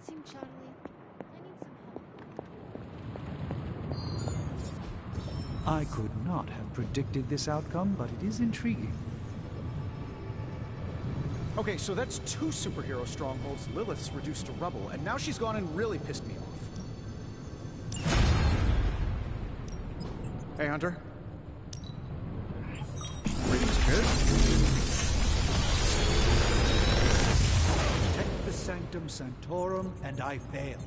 missing Charlie? I need some help. I could not have predicted this outcome, but it is intriguing. Okay, so that's 2 superhero strongholds Lilith's reduced to rubble, and now she's gone and really pissed me off. Hey, Hunter. Greetings, kid. Protect the Sanctum Sanctorum, and I failed.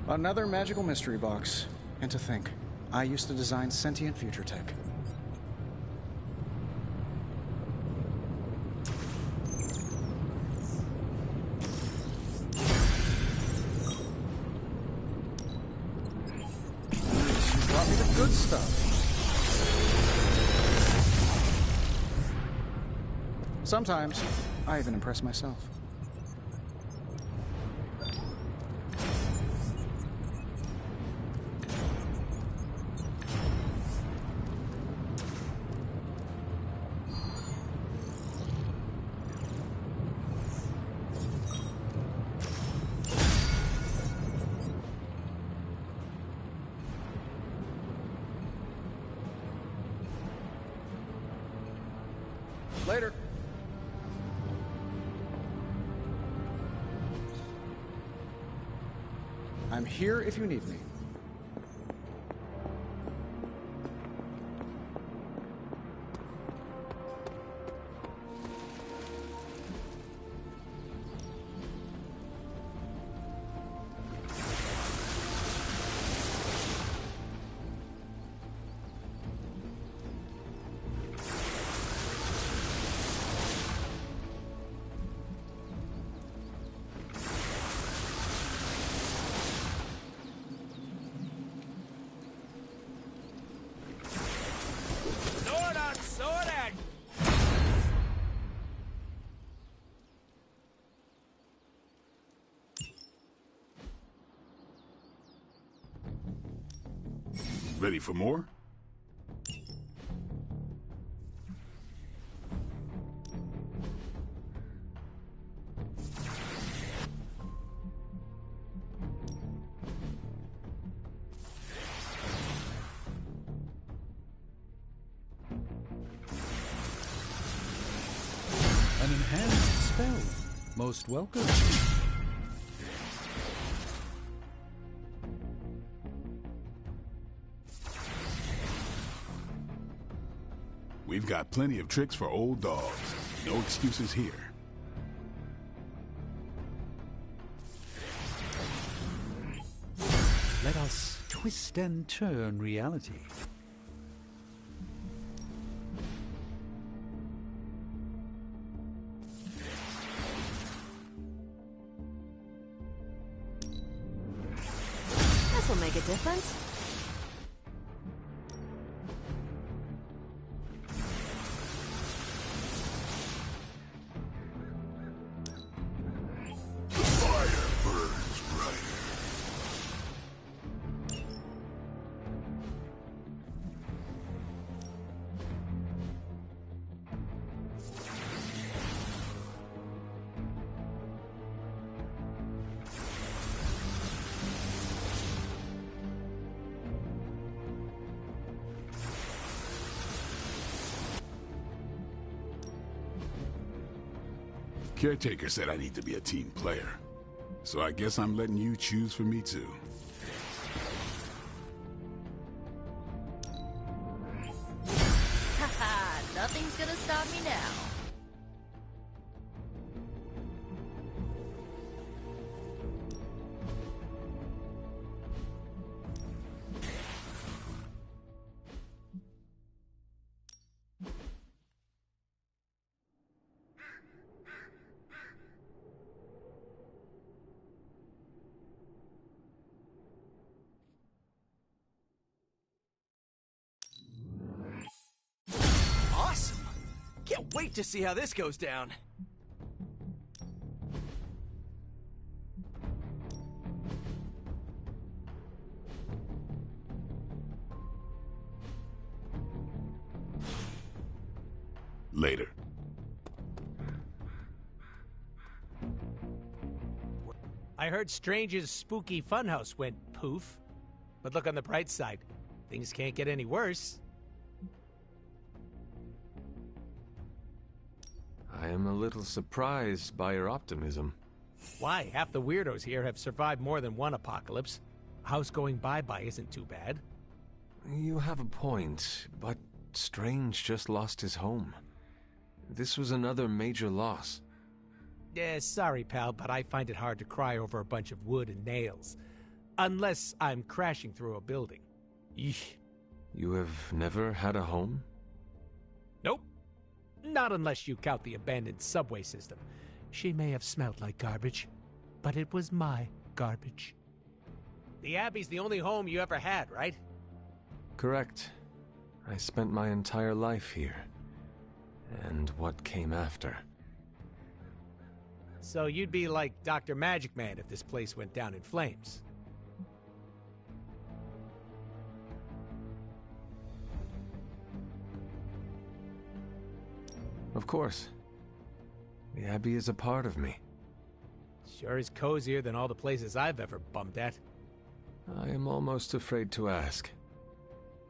Another magical mystery box. And to think, I used to design sentient future tech. You brought me the good stuff. Sometimes, I even impress myself. Later. I'm here if you need me. Ready for more? An enhanced spell. Most welcome. We've got plenty of tricks for old dogs. No excuses here. Let us twist and turn reality. This'll make a difference. Caretaker said I need to be a team player. So I guess I'm letting you choose for me too. Haha, nothing's gonna stop me now. Awesome! Can't wait to see how this goes down. Later. I heard Strange's spooky funhouse went poof. But look on the bright side. Things can't get any worse. I am a little surprised by your optimism. Why? Half the weirdos here have survived more than one apocalypse. A house going bye-bye isn't too bad. You have a point, but Strange just lost his home. This was another major loss. Yeah, sorry, pal, but I find it hard to cry over a bunch of wood and nails. Unless I'm crashing through a building. Yeesh. You have never had a home? Nope. Not unless you count the abandoned subway system. She may have smelled like garbage, but it was my garbage. The Abbey's the only home you ever had, right? Correct. I spent my entire life here. And what came after. So you'd be like Dr. Magic Man if this place went down in flames. Of course. The Abbey is a part of me. Sure is cozier than all the places I've ever bumped at. I am almost afraid to ask.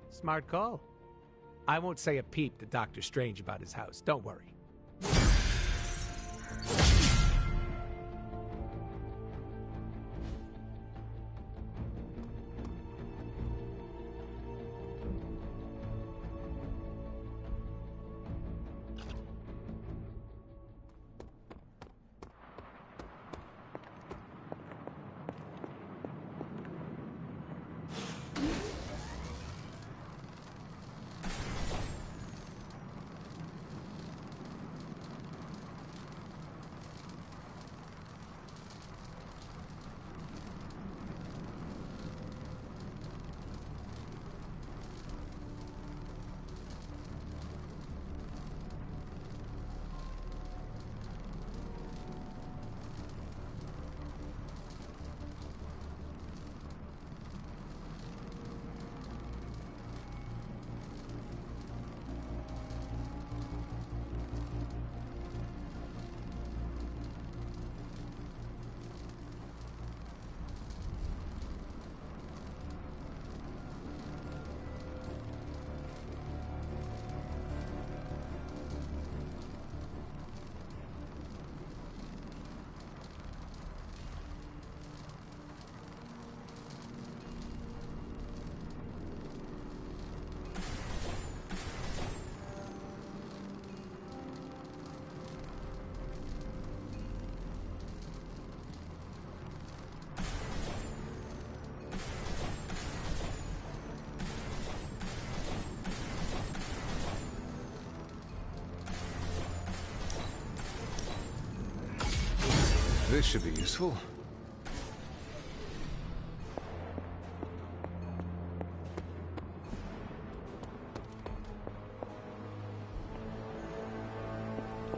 Smart call. I won't say a peep to Dr. Strange about his house, don't worry. This should be useful.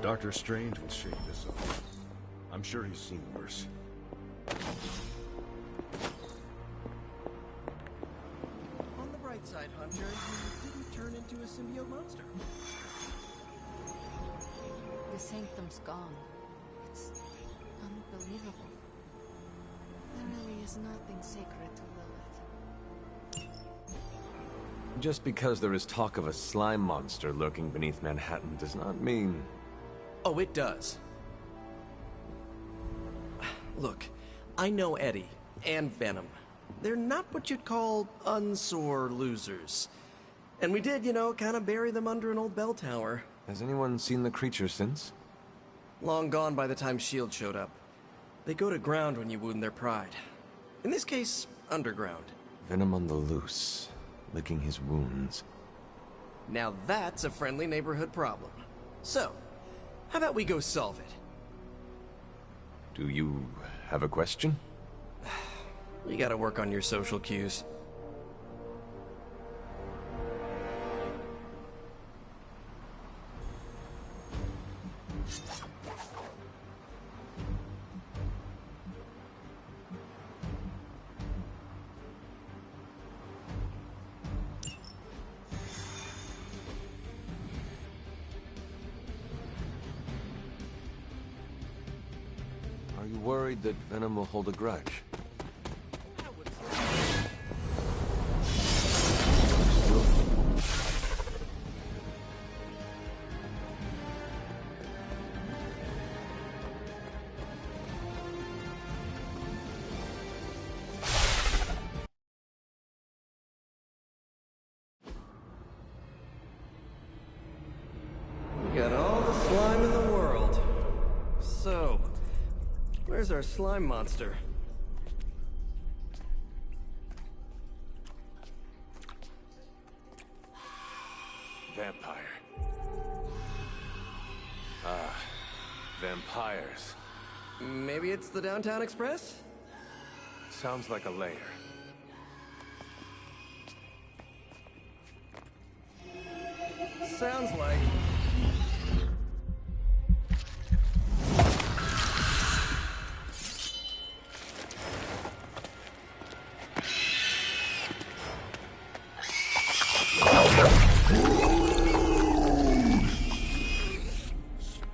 Dr. Strange will shake this up. I'm sure he's seen worse. On the bright side, Hunter, you didn't turn into a symbiote monster. The sanctum's gone. It's unbelievable. There really is nothing sacred to Lilith. Just because there is talk of a slime monster lurking beneath Manhattan does not mean... Oh, it does. Look, I know Eddie and Venom. They're not what you'd call unsore losers. And we did, kind of bury them under an old bell tower. Has anyone seen the creature since? Long gone by the time S.H.I.E.L.D. showed up. They go to ground when you wound their pride. In this case, underground. Venom on the loose, licking his wounds. Now that's a friendly neighborhood problem. So, how about we go solve it? Do you have a question? You gotta work on your social cues. You worried that Venom will hold a grudge? Got all the slime in the world. So, where's our slime monster? Vampire. Vampires. Maybe it's the Downtown Express? Sounds like a lair. Sounds like...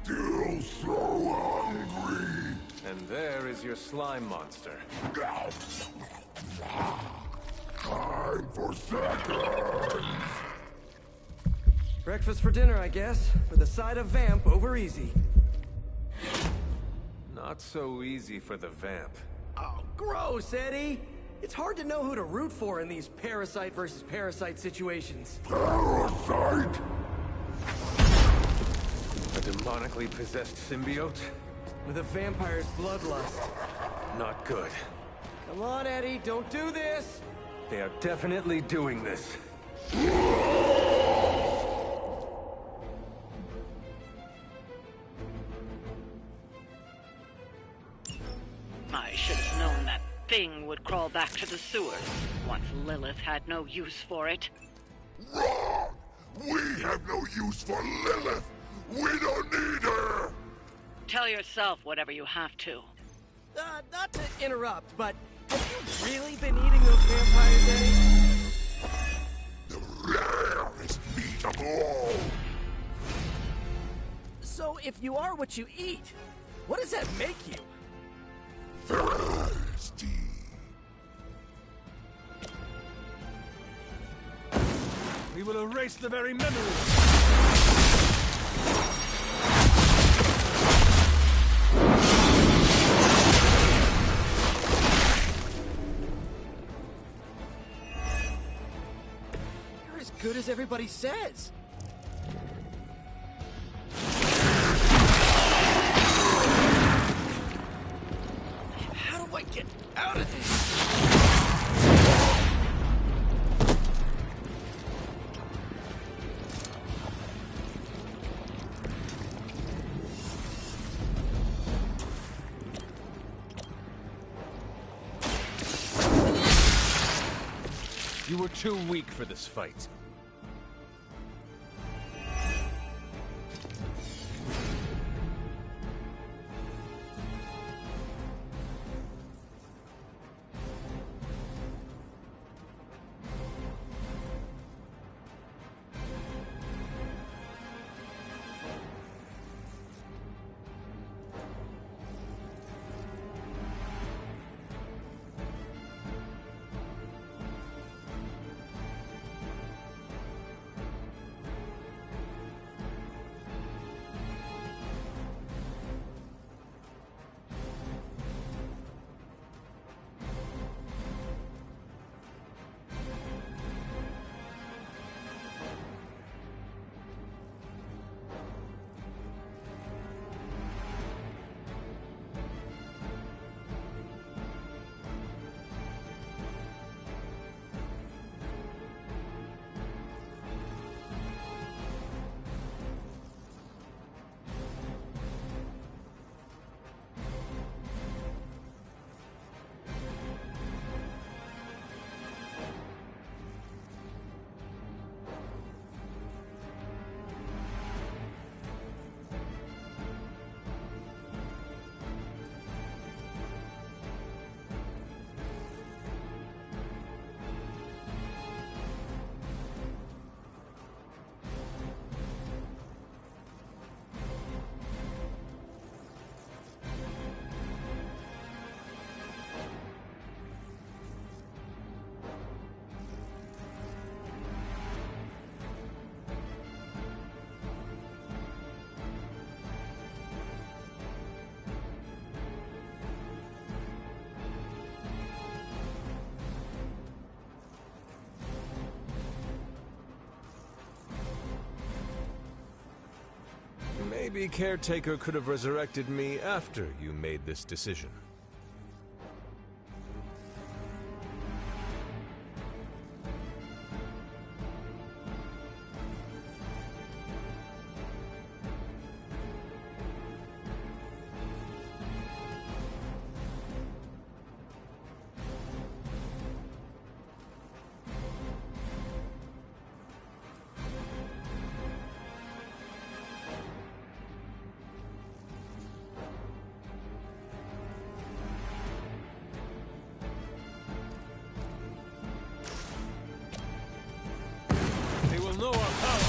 Still so hungry. And there is your slime monster. Time for seconds. Breakfast for dinner, I guess, with a side of vamp over easy. Not so easy for the vamp. Oh, gross, Eddie! It's hard to know who to root for in these parasite versus parasite situations. Parasite? A demonically possessed symbiote? With a vampire's bloodlust. Not good. Come on, Eddie, don't do this! They are definitely doing this. I should have known that thing would crawl back to the sewers once Lilith had no use for it. Wrong! We have no use for Lilith! We don't need her! Tell yourself whatever you have to. Not to interrupt, but have you really been eating those vampires, Eddie? The rarest meat of all! So if you are what you eat, what does that make you? Thirsty. We will erase the very memory. You're as good as everybody says. How do I get out of this? You were too weak for this fight. Maybe Caretaker could have resurrected me after you made this decision. They will know our power.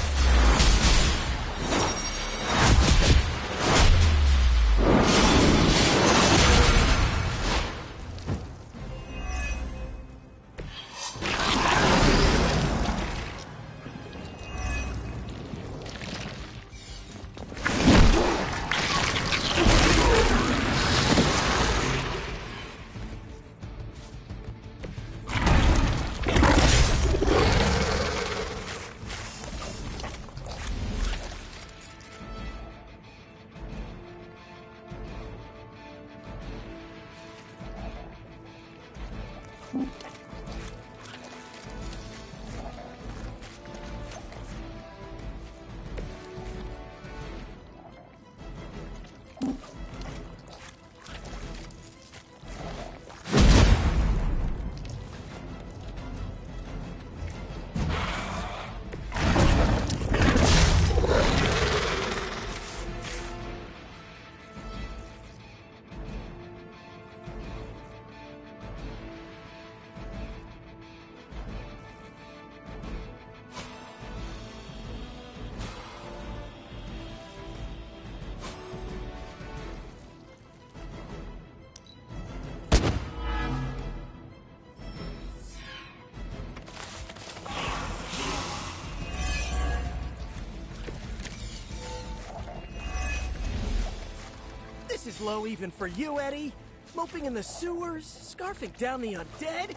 This is low even for you, Eddie. Moping in the sewers, scarfing down the undead.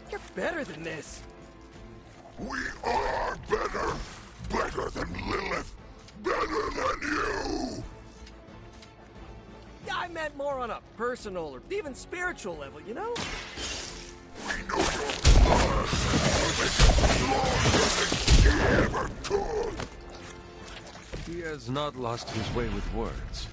You're better than this. We are better! Better than Lilith! Better than you! Yeah, I meant more on a personal or even spiritual level, you know? We know your blood will make us stronger than he ever could! He has not lost his way with words.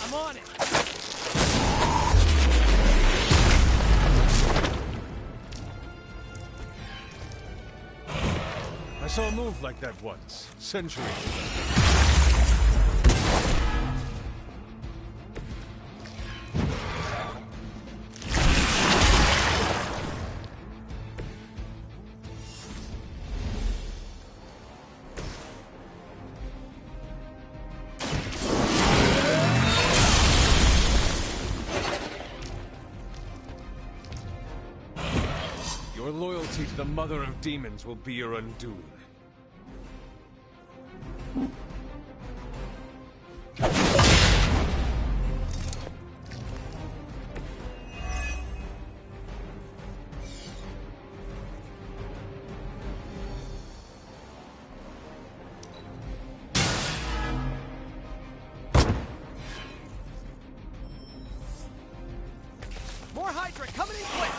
I'm on it! I saw a move like that once, centuries ago. Your loyalty to the Mother of Demons will be your undoing. More Hydra coming in quick!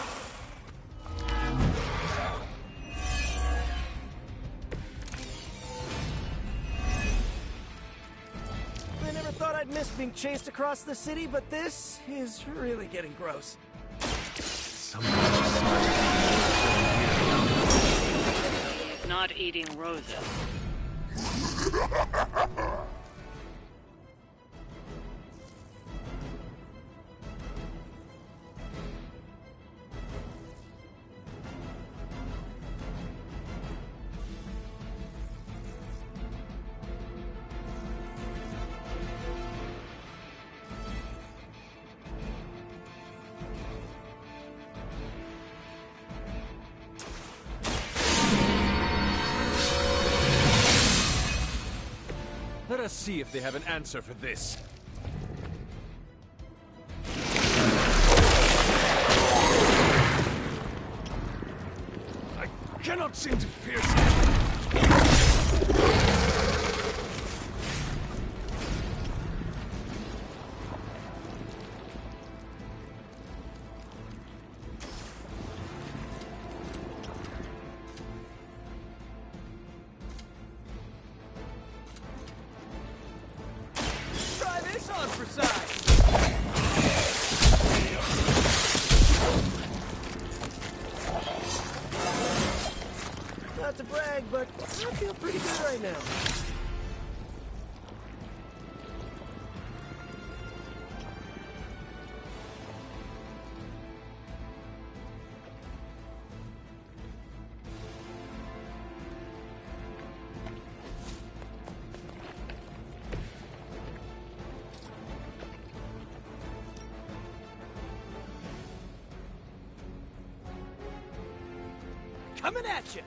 I never thought I'd miss being chased across the city, but this is really getting gross. Not eating roses. us see if they have an answer for this. I cannot seem to pierce it. Try this on for size. Not to brag, but I feel pretty good right now. Coming at you.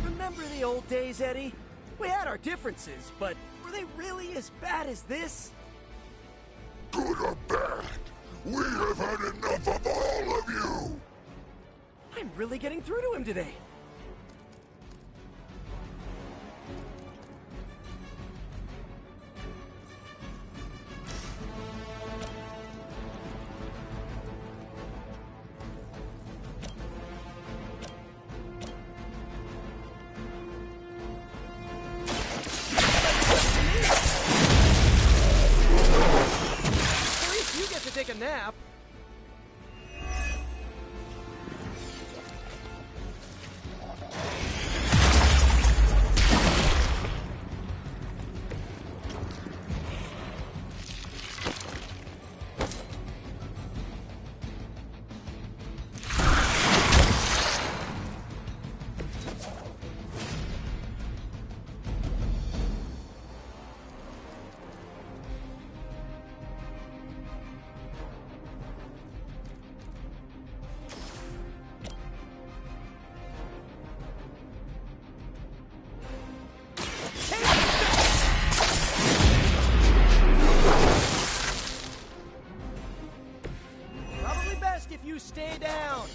Remember the old days, Eddie? We had our differences, but were they really as bad as this? Good or bad, we have had enough of all of you! I'm really getting through to him today. At least you get to take a nap. Probably best if you stay down.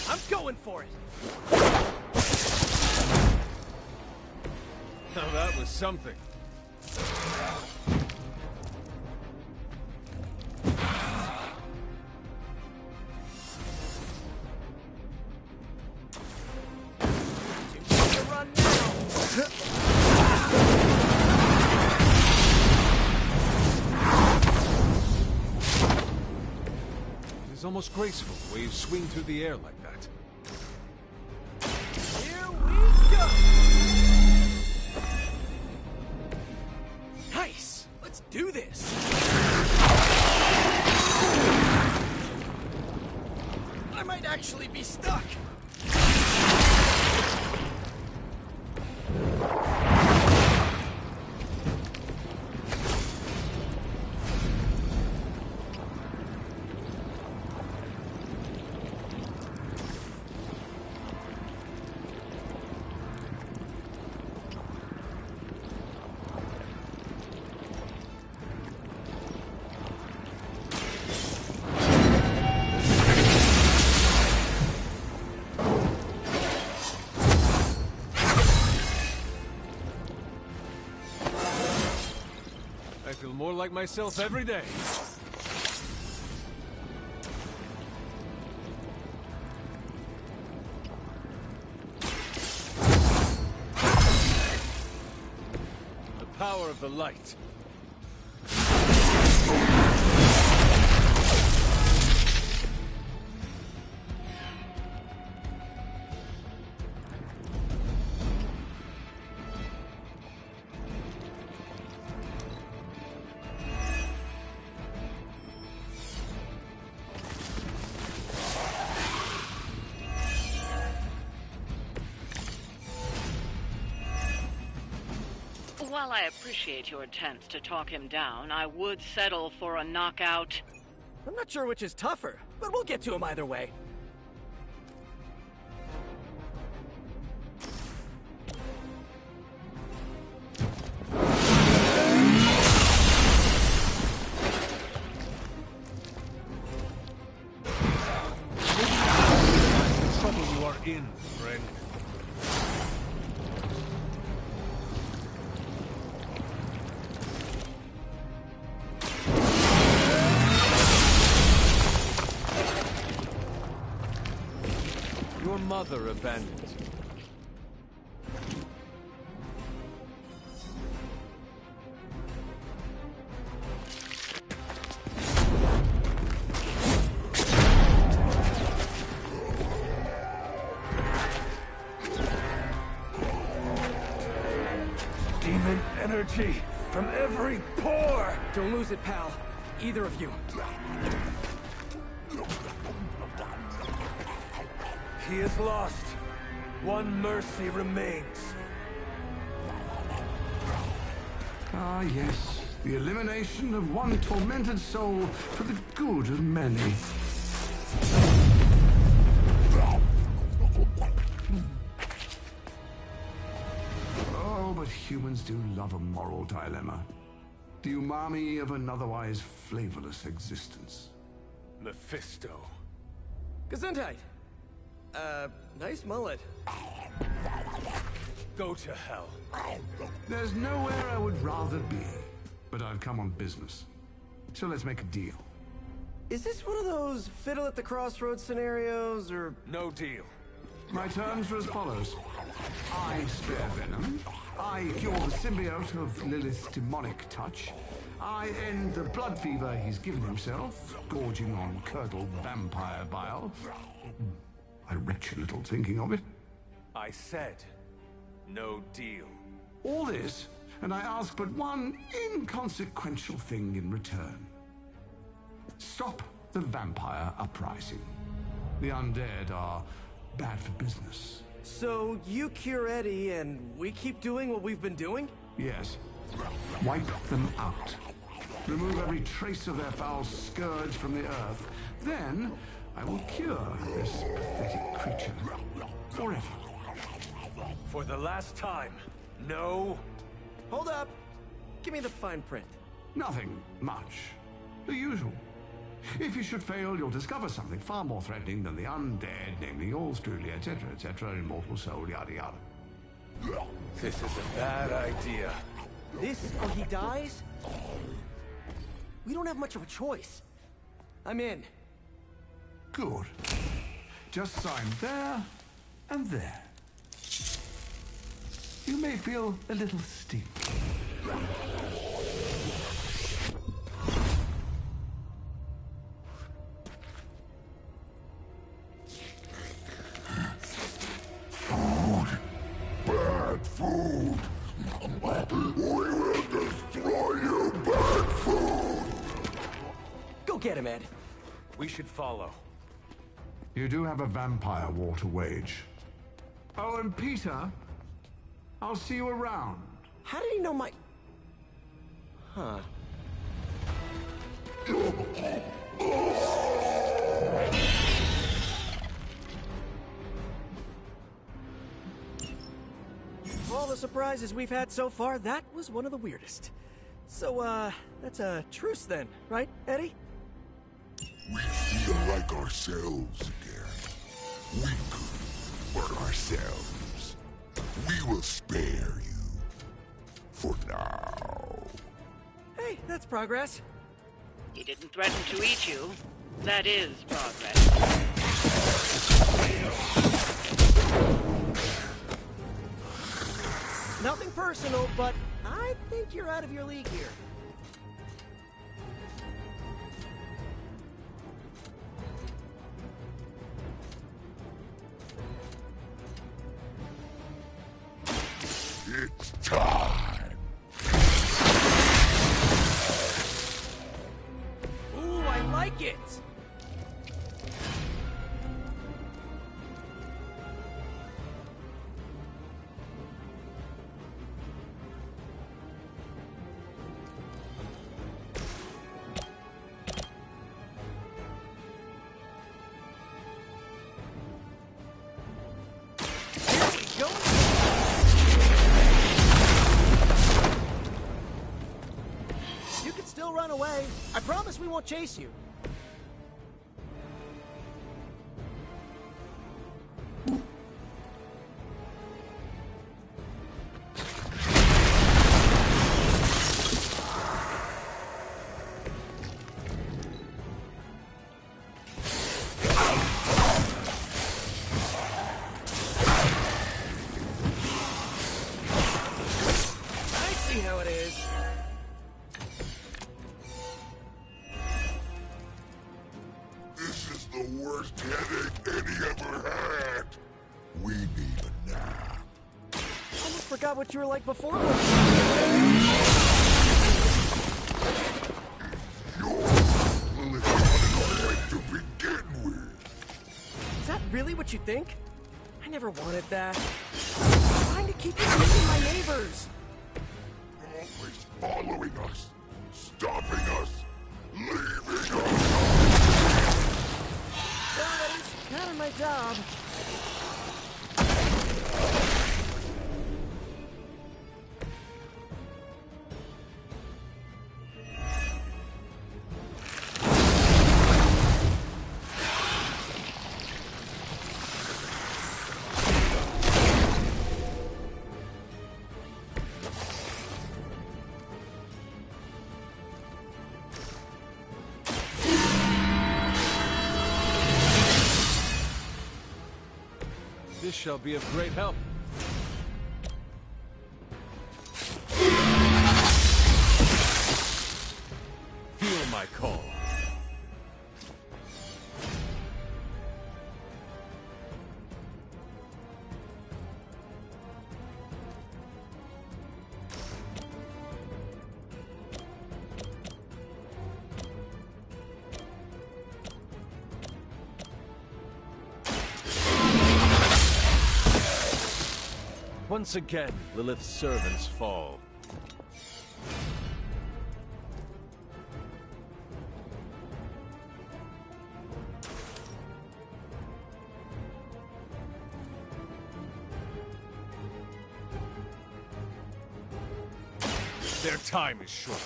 I'm going for it. Now that was something. To run now. It's almost graceful the way you swing through the air like that. Here we go. Nice. Let's do this. I might actually be stuck. more like myself every day. The power of the light. While I appreciate your attempts to talk him down, I would settle for a knockout. I'm not sure which is tougher, but we'll get to him either way. The trouble you are in, friend. Your mother abandoned you. Demon energy from every pore! Don't lose it, pal. Either of you. He is lost. One mercy remains. Ah, yes. The elimination of one tormented soul for the good of many. Oh, but humans do love a moral dilemma. The umami of an otherwise flavorless existence. Mephisto. Gesundheit. Nice mullet. Go to hell. There's nowhere I would rather be, but I've come on business. So let's make a deal. Is this one of those fiddle at the crossroads scenarios, or... No deal. My terms are as follows. I spare Venom. I cure the symbiote of Lilith's demonic touch. I end the blood fever he's given himself, gorging on curdled vampire bile. I retch a little thinking of it. I said, no deal. All this, and I ask but one inconsequential thing in return. Stop the vampire uprising. The undead are bad for business. So you cure Eddie, and we keep doing what we've been doing? Yes. Wipe them out. Remove every trace of their foul scourge from the earth. Then I will cure this pathetic creature forever. For the last time, no. Hold up. Give me the fine print. Nothing much. The usual. If you should fail, you'll discover something far more threatening than the undead, namely yours truly, etc., immortal soul, yada yada. This is a bad idea. This, or he dies? We don't have much of a choice. I'm in. Good. Just sign there and there. You may feel a little sting. Bad food! We will destroy you, bad food! Go get him, Ed. We should follow. You do have a vampire war to wage. Oh, and Peter, I'll see you around. How did he know my... Huh. Of all the surprises we've had so far, that was one of the weirdest. So, that's a truce then, right, Eddie? We feel like ourselves again. We could hurt ourselves. We will spare you. For now. Hey, That's progress. He didn't threaten to eat you. That is progress. Nothing personal, but I think you're out of your league here. It's time! Ooh, I like it! Run away. I promise we won't chase you. I see how it is. The worst headache Eddie ever had. We need a nap. Almost forgot what you were like before. You're living to begin with. Is that really what you think? I never wanted that. I'm trying to keep you away from my neighbors. Always following us, stopping us, leaving us. Kind of my job. This shall be of great help. Feel my call. Once again, Lilith's servants fall. Their time is short.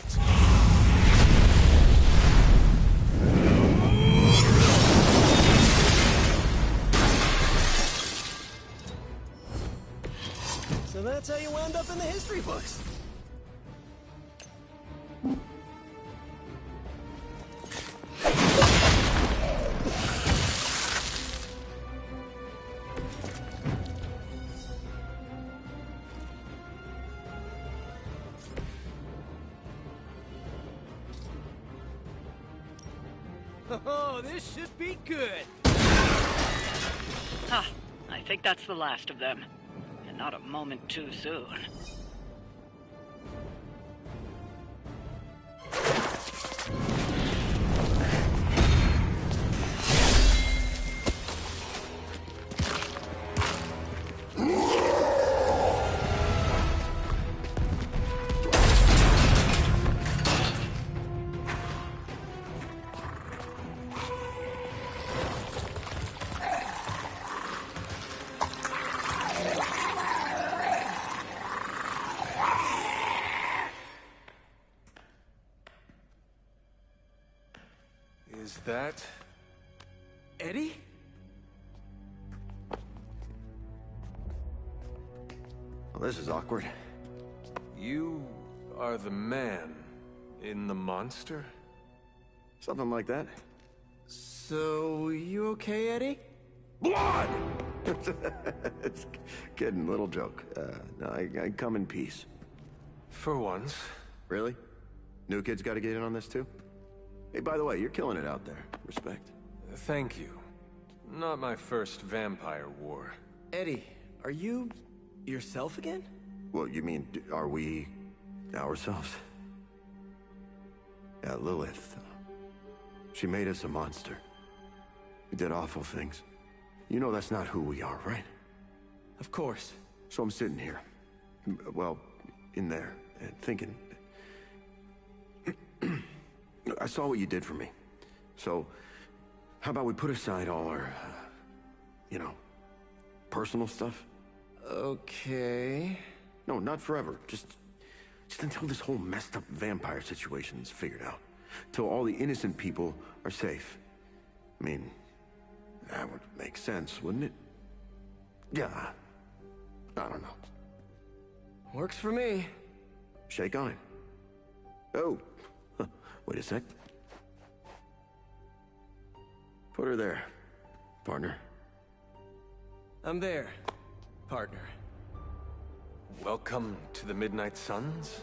So that's how you wound up in the history books. Oh, this should be good. Huh. I think that's the last of them. And not a moment too soon. Is that... Eddie? Well, this is awkward. You are the man. In the monster? Something like that. So, you okay, Eddie? Blood! It's kidding, little joke. No, I come in peace. For once. Really? New kids gotta get in on this too? Hey, by the way, you're killing it out there. Respect. Thank you. Not my first vampire war. Eddie, are you yourself again? Well, you mean, are we ourselves? Yeah, Lilith. She made us a monster. We did awful things. You know that's not who we are, right? Of course. So I'm sitting here, well, in there, and thinking... I saw what you did for me. So, how about we put aside all our, you know, personal stuff? Okay... No, not forever. Just until this whole messed up vampire situation is figured out. Till all the innocent people are safe. I mean, that would make sense, wouldn't it? Yeah. I don't know. Works for me. Shake on it. Oh. Wait a sec. Put her there, partner. I'm there, partner. Welcome to the Midnight Suns?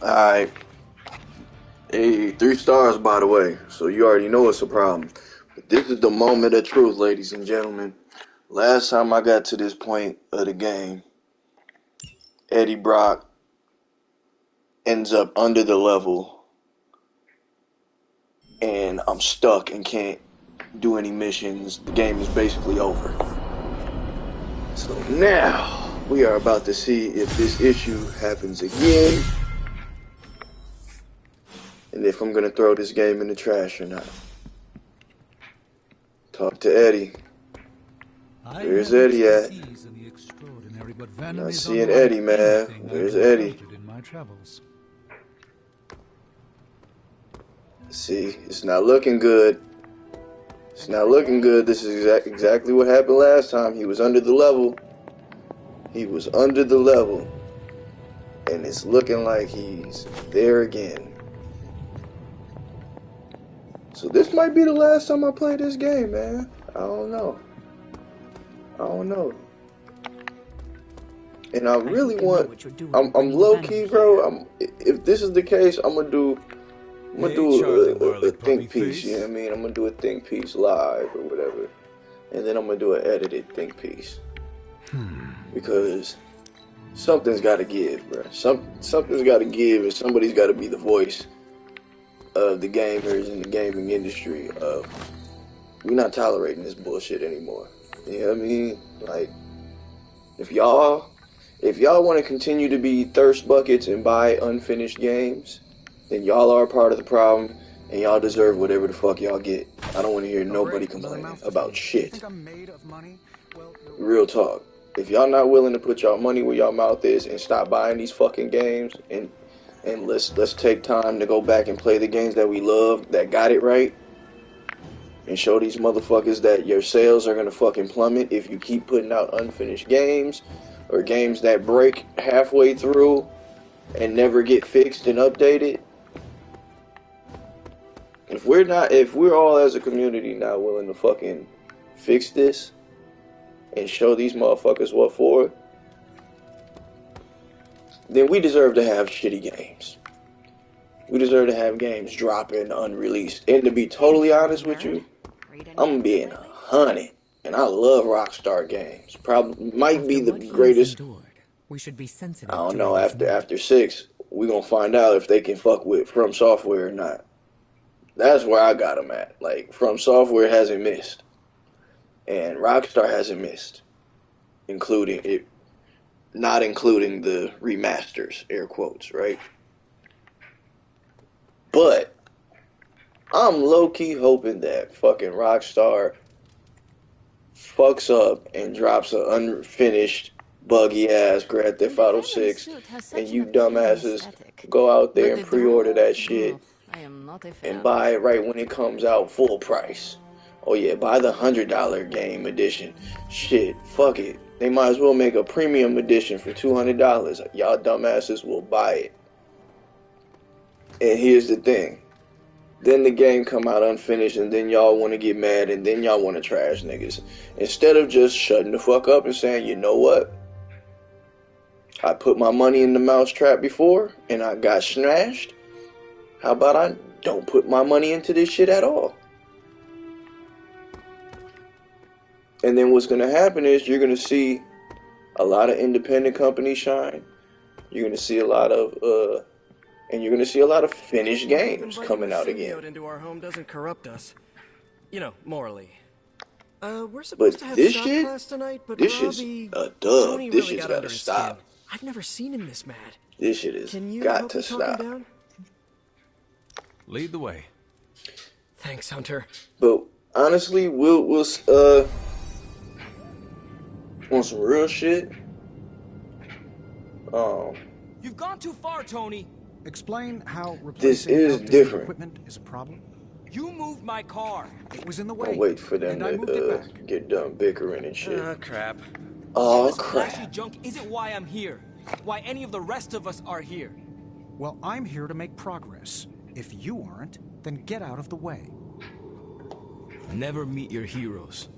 Alright. Hey, 3 stars by the way, so you already know it's a problem. But this is the moment of truth, ladies and gentlemen. Last time I got to this point of the game, Eddie Brock ends up under the level, and I'm stuck and can't do any missions. The game is basically over. So now we are about to see if this issue happens again, and if I'm gonna throw this game in the trash or not. Talk to Eddie. Where's Eddie at? Not seeing Eddie, man. Where's Eddie? See, it's not looking good. It's not looking good. This is exactly what happened last time. He was under the level. He was under the level. And it's looking like he's there again. So this might be the last time I play this game, man. I don't know. I don't know. And I really want... I'm low-key, bro. If this is the case, I'm gonna do a think piece, you know what I mean? I'm gonna do a think piece live or whatever. And then I'm gonna do an edited think piece. Because something's gotta give, bro. Something's gotta give, and somebody's gotta be the voice of the gamers in the gaming industry. We're not tolerating this bullshit anymore. You know what I mean? Like, if y'all want to continue to be thirst buckets and buy unfinished games, then y'all are a part of the problem, and y'all deserve whatever the fuck y'all get. I don't want to hear nobody complaining about shit. Real talk. If y'all not willing to put y'all money where y'all mouth is and stop buying these fucking games, and let's take time to go back and play the games that we love, that got it right, and show these motherfuckers that your sales are gonna fucking plummet if you keep putting out unfinished games, or games that break halfway through and never get fixed and updated. If we're all as a community not willing to fucking fix this and show these motherfuckers what for, then we deserve to have shitty games. We deserve to have games dropping unreleased. And to be totally honest with you, I'm being 100. And I love Rockstar games. Probably might be the greatest. We should be sensitive. I don't know. After 6, we're gonna find out if they can fuck with From Software or not. That's where I got them at. Like, From Software hasn't missed, and Rockstar hasn't missed, not including the remasters, air quotes, right? But I'm low-key hoping that fucking Rockstar fucks up and drops an unfinished, buggy-ass Grand Theft Auto 6, and you dumbasses go out there and pre-order that shit and buy it right when it comes out full price. Oh yeah, buy the $100 game edition. Shit, fuck it. They might as well make a premium edition for $200. Y'all dumbasses will buy it. And here's the thing. Then the game come out unfinished, and then y'all want to get mad, and then y'all want to trash niggas. Instead of just shutting the fuck up and saying, you know what? I put my money in the mousetrap before, and I got smashed. How about I don't put my money into this shit at all? And then what's going to happen is you're going to see a lot of independent companies shine. You're going to see a lot of, and you're going to see a lot of finished games coming out again. Into our home doesn't corrupt us. You know, morally. We're supposed to have this shop shit, class tonight, but this Robbie, shit's a dub. Tony This really shit's got under gotta his stop. skin. I've never seen him this mad. This shit has Can you got help to me talk him stop. down? Lead the way. Thanks, Hunter. But honestly, we'll on some real shit. You've gone too far, Tony. Explain how This replacing is outdated different. equipment is a problem. You moved my car. It was in the I'll way. wait for them and I moved it to back. get done bickering and shit. Crap. Oh This flashy crap! junk isn't why I'm here. Why any of the rest of us are here. Well, I'm here to make progress. If you aren't, then get out of the way. Never meet your heroes.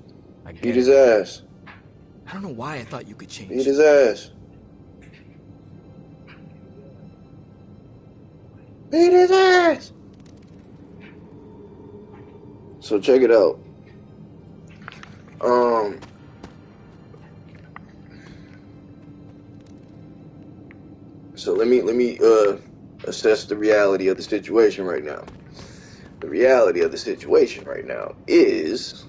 I Beat get his it. ass. I don't know why I thought you could change. Beat his ass. Beat his ass. So check it out. So let me assess the reality of the situation right now. The reality of the situation right now is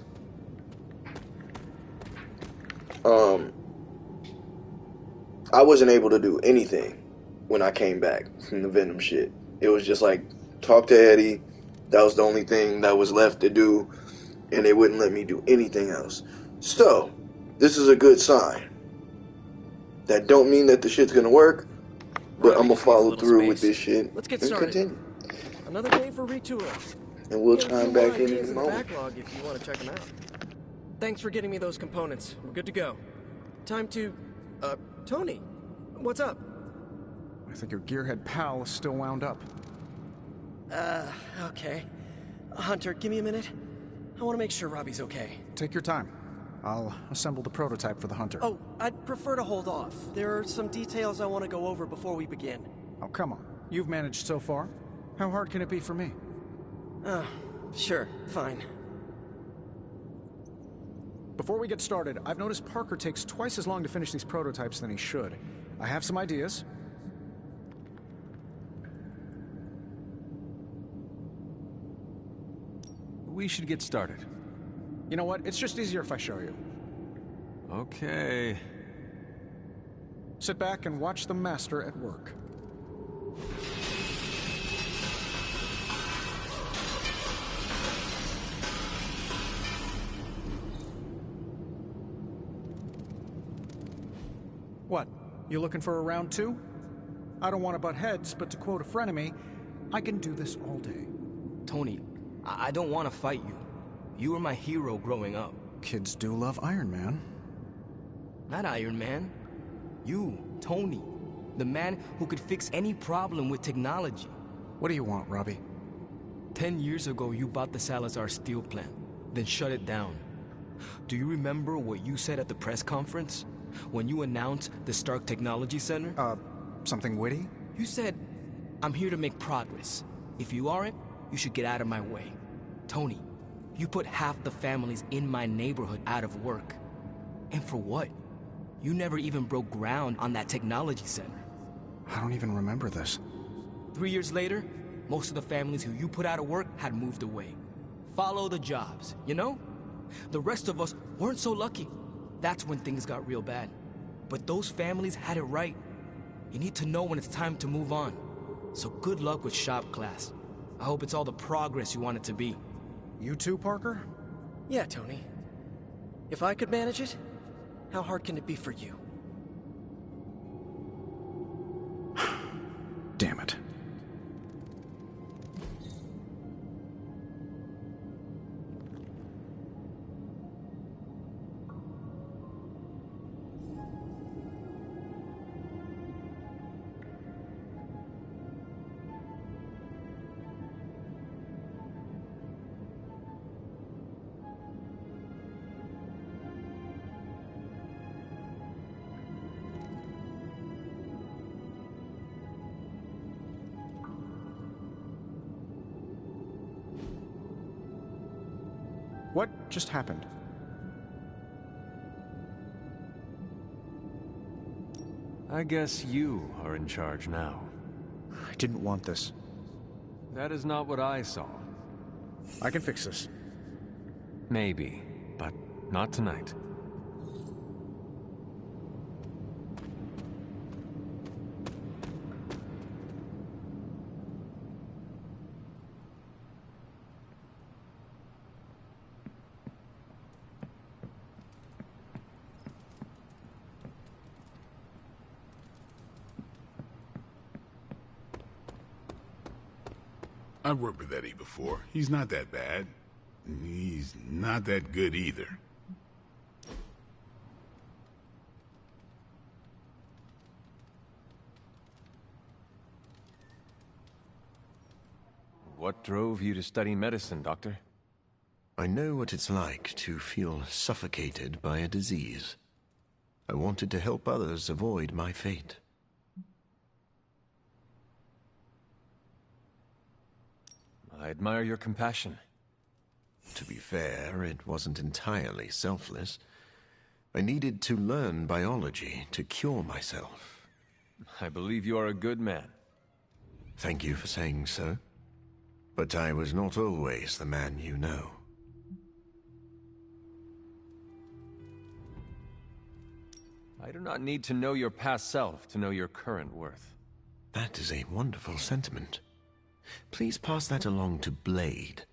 I wasn't able to do anything when I came back from the Venom shit. It was just like talk to Eddie. That was the only thing that was left to do, and they wouldn't let me do anything else. So, this is a good sign. That don't mean that the shit's gonna work, but I'm gonna follow through with this shit. Let's get and started. continue. Another day for retooling. And we'll Get a chime few back more in ideas a the moment. backlog if you want to check them out. Thanks for getting me those components. We're good to go. Time to, Tony, what's up? I think your gearhead pal is still wound up. Okay. Hunter, give me a minute. I want to make sure Robbie's okay. Take your time. I'll assemble the prototype for the Hunter. Oh, I'd prefer to hold off. There are some details I want to go over before we begin. Oh, come on. You've managed so far. How hard can it be for me? Sure, fine. Before we get started, I've noticed Parker takes twice as long to finish these prototypes than he should. I have some ideas. We should get started. You know what? It's just easier if I show you. Okay. Sit back and watch the master at work. What? You looking for a round two? I don't want to butt heads, but to quote a frenemy, I can do this all day. Tony, I don't want to fight you. You were my hero growing up. Kids do love Iron Man. Not Iron Man. You, Tony. The man who could fix any problem with technology. What do you want, Robbie? 10 years ago, you bought the Salazar steel plant, then shut it down. Do you remember what you said at the press conference? When you announced the Stark Technology Center? Something witty? You said, I'm here to make progress. If you aren't, you should get out of my way. Tony, you put half the families in my neighborhood out of work. And for what? You never even broke ground on that technology center. I don't even remember this. 3 years later, most of the families who you put out of work had moved away. Follow the jobs, you know? The rest of us weren't so lucky. That's when things got real bad. But those families had it right. You need to know when it's time to move on. So good luck with shop class. I hope it's all the progress you want it to be. You too, Parker? Yeah, Tony. If I could manage it, how hard can it be for you? Damn it. just happened? I guess you are in charge now. I didn't want this. That is not what I saw. I can fix this. Maybe, but not tonight. I've worked with Eddie before. He's not that bad. He's not that good either. What drove you to study medicine, Doctor? I know what it's like to feel suffocated by a disease. I wanted to help others avoid my fate. I admire your compassion. To be fair, it wasn't entirely selfless. I needed to learn biology to cure myself. I believe you are a good man. Thank you for saying so. But I was not always the man you know. I do not need to know your past self to know your current worth. That is a wonderful sentiment. Please pass that along to Blade.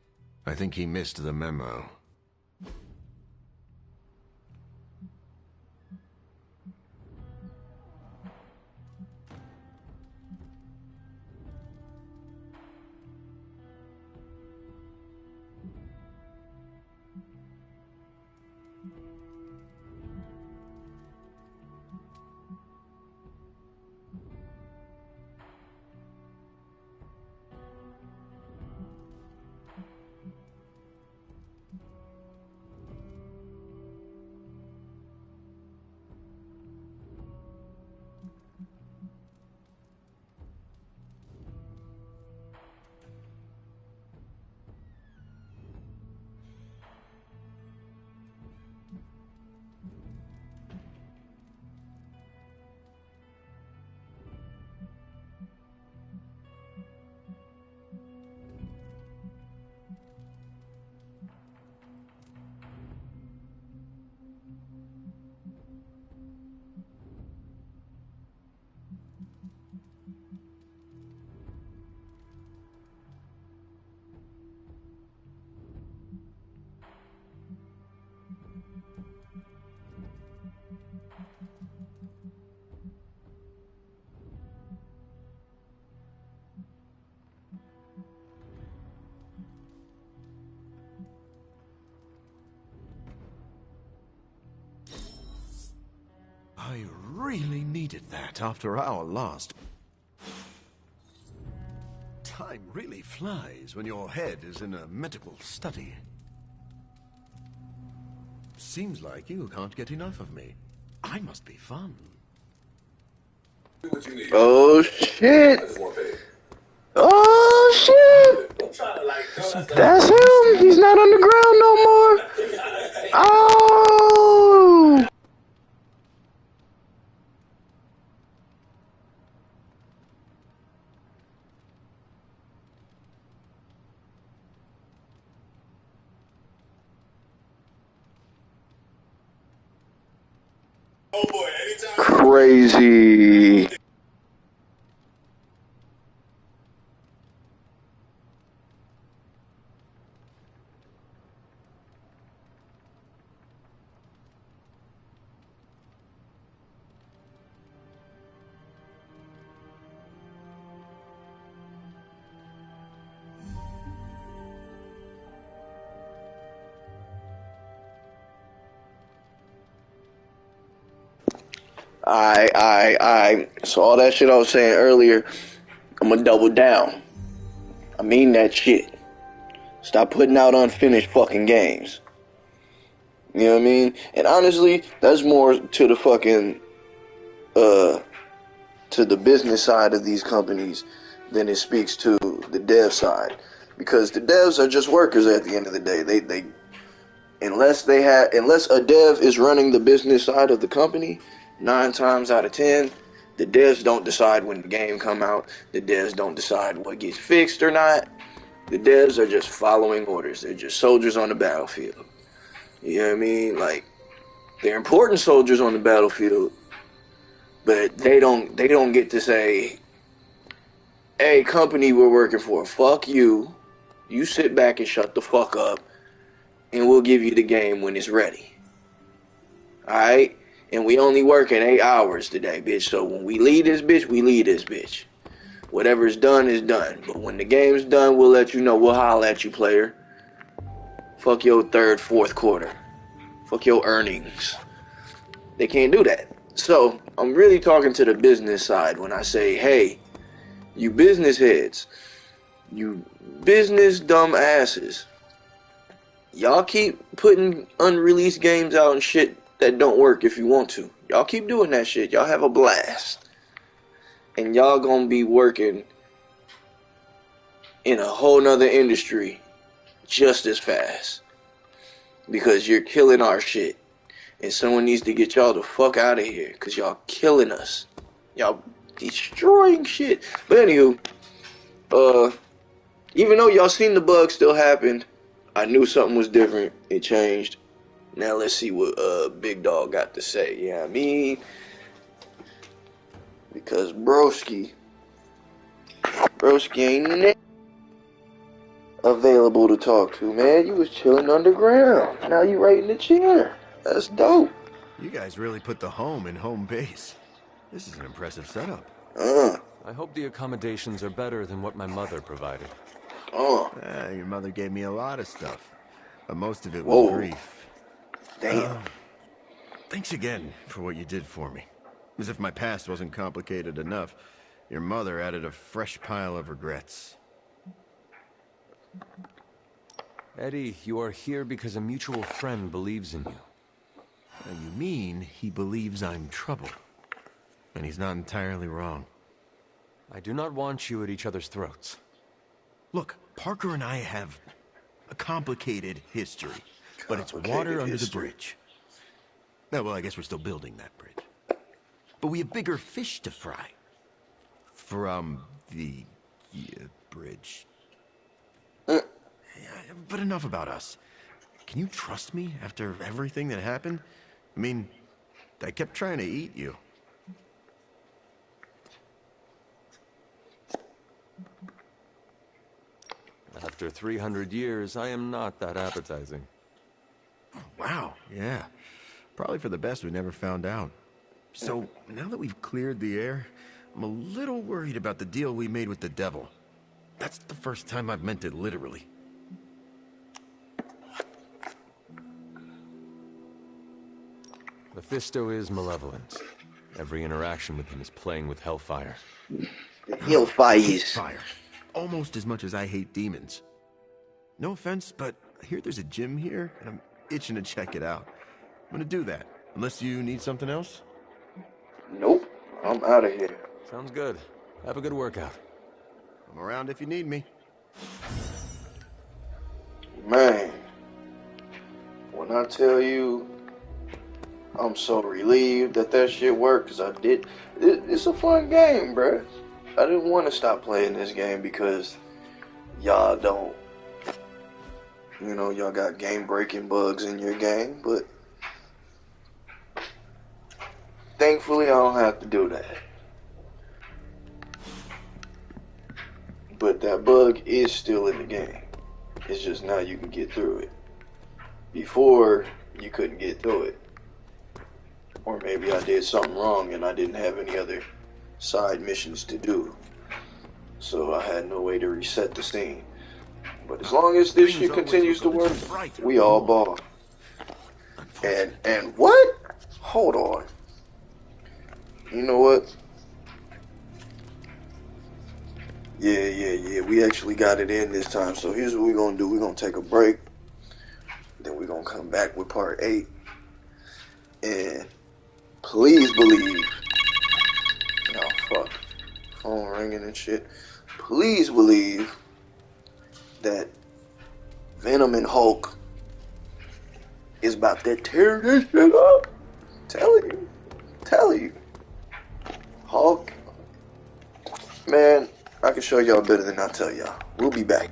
I think he missed the memo. I really needed that after our last... Time really flies when your head is in a medical study. Seems like you can't get enough of me. I must be fun. Oh shit! Oh shit! That's him! He's not on the ground no more! Oh! Crazy. So all that shit I was saying earlier, I'm gonna double down. I mean that shit. Stop putting out unfinished fucking games. You know what I mean? And honestly, that's more to the fucking, to the business side of these companies than it speaks to the dev side. Because the devs are just workers at the end of the day. unless a dev is running the business side of the company, 9 times out of 10, the devs don't decide when the game come out. The devs don't decide what gets fixed or not. The devs are just following orders. They're just soldiers on the battlefield. You know what I mean? Like, they're important soldiers on the battlefield, but they don't get to say, hey, company we're working for, fuck you. You sit back and shut the fuck up, and we'll give you the game when it's ready. Alright? And we only working 8 hours today, bitch. So when we leave this bitch, we leave this bitch. Whatever's done is done. But when the game's done, we'll let you know. We'll holler at you, player. Fuck your third, fourth quarter. Fuck your earnings. They can't do that. So I'm really talking to the business side when I say, hey, you business heads, you business dumb asses, y'all keep putting unreleased games out and shit that don't work if you want to. Y'all keep doing that shit. Y'all have a blast. And y'all gonna be working in a whole nother industry just as fast. Because you're killing our shit. And someone needs to get y'all the fuck out of here. Because y'all killing us. Y'all destroying shit. But anywho, even though y'all seen the bug still happened, I knew something was different. It changed. Now let's see what Big Dog got to say. You know what I mean? Because broski ain't available to talk to, man. You was chilling underground. Now you right in the chair. That's dope. You guys really put the home in home base. This is an impressive setup. I hope the accommodations are better than what my mother provided. Your mother gave me a lot of stuff, but most of it was grief. Damn. Thanks again for what you did for me. As if my past wasn't complicated enough, your mother added a fresh pile of regrets. Eddie, you are here because a mutual friend believes in you. You mean he believes I'm trouble? And he's not entirely wrong. I do not want you at each other's throats. Look, Parker and I have a complicated history, but it's water under the bridge. Well, I guess we're still building that bridge. But we have bigger fish to fry. From the bridge. But enough about us. Can you trust me after everything that happened? I mean, I kept trying to eat you. After 300 years, I am not that appetizing. Wow, yeah. Probably for the best we never found out. So, now that we've cleared the air, I'm a little worried about the deal we made with the devil. That's the first time I've meant it literally. Mephisto is malevolent. Every interaction with him is playing with hellfire. Hellfire. Almost as much as I hate demons. No offense, but I hear there's a gym here, and I'm itching to check it out. I'm gonna do that, unless you need something else? Nope. I'm out of here. Sounds good. Have a good workout. I'm around if you need me. Man, when I tell you I'm so relieved that shit worked, because I did. It's a fun game, bruh. I didn't want to stop playing this game because y'all don't, y'all got game-breaking bugs in your game, but thankfully I don't have to do that. But that bug is still in the game. It's just now you can get through it. Before, you couldn't get through it. Or maybe I did something wrong and I didn't have any other side missions to do. So I had no way to reset the scene. But as long as this shit continues to work, we all ball. And what? Hold on. You know what? Yeah. We actually got it in this time. So here's what we're going to do. We're going to take a break. Then we're going to come back with part 8. And please believe. Oh, fuck. Phone ringing and shit. Please believe that Venom and Hulk is about to tear this shit up. Telling you. Hulk, man, I can show y'all better than I tell y'all. We'll be back.